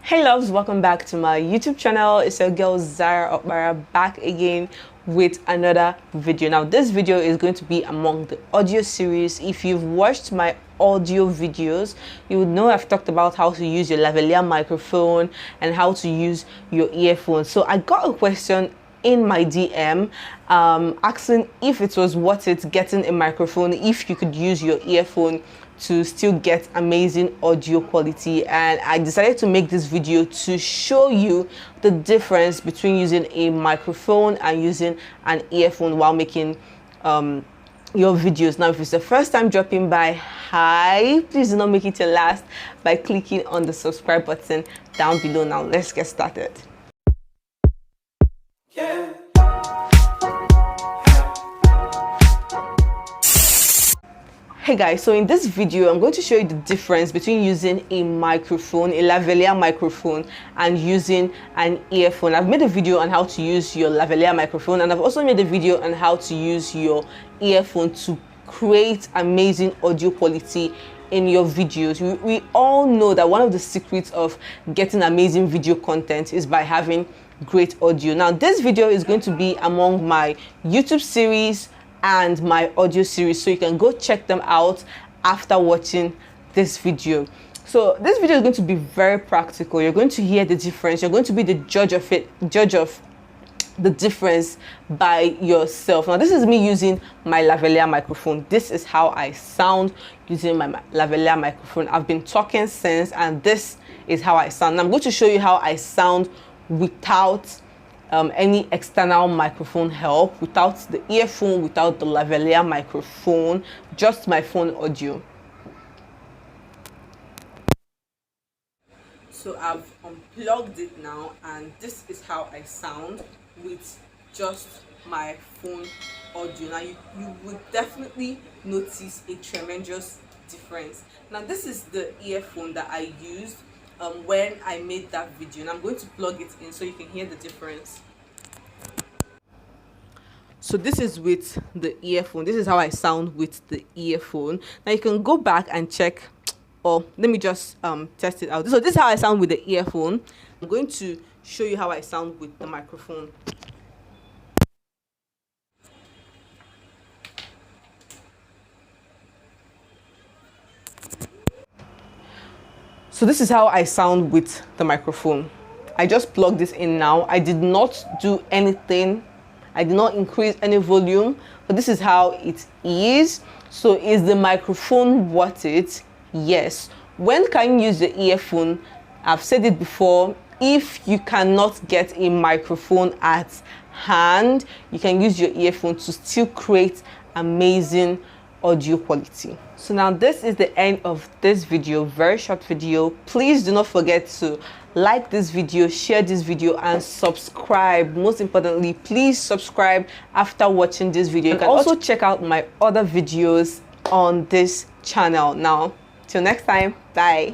Hey loves, welcome back to my YouTube channel. It's your girl Zara back again with another video. Now this video is going to be among the audio series. If you've watched my audio videos, you would know I've talked about how to use your lavalier microphone and how to use your earphones. So I got a question in my DM asking if it was worth it getting a microphone if you could use your earphone to still get amazing audio quality, and I decided to make this video to show you the difference between using a microphone and using an earphone while making your videos. Now if it's the first time dropping by, hi, please do not make it your last by clicking on the subscribe button down below. Now let's get started. Hey guys, so in this video I'm going to show you the difference between using a microphone, a lavalier microphone, and using an earphone. I've made a video on how to use your lavalier microphone, and I've also made a video on how to use your earphone to create amazing audio quality in your videos. We all know that one of the secrets of getting amazing video content is by having great audio. Now this video is going to be among my YouTube series and my audio series, so you can go check them out after watching this video. So this video is going to be very practical. You're going to hear the difference. You're going to be the judge of the difference by yourself. Now this is me using my lavalier microphone. This is how I sound using my lavalier microphone. I've been talking since, and this is how I sound. Now I'm going to show you how I sound without any external microphone help, without the earphone, without the lavalier microphone, just my phone audio. So I've unplugged it now, and this is how I sound with just my phone audio. Now you would definitely notice a tremendous difference. Now this is the earphone that I used when I made that video, and I'm going to plug it in so you can hear the difference. So this is with the earphone. This is how I sound with the earphone. Now you can go back and check, or let me just test it out. So this is how I sound with the earphone. I'm going to show you how I sound with the microphone. So this is how I sound with the microphone. I just plugged this in now. I did not do anything. I did not increase any volume, but this is how it is. So is the microphone worth it? Yes. When can you use the earphone? I've said it before. If you cannot get a microphone at hand, you can use your earphone to still create amazing audio quality. So now this is the end of this video, very short video. Please do not forget to like this video, share this video, and subscribe. Most importantly, please subscribe after watching this video. You can also check out my other videos on this channel. Now till next time, bye.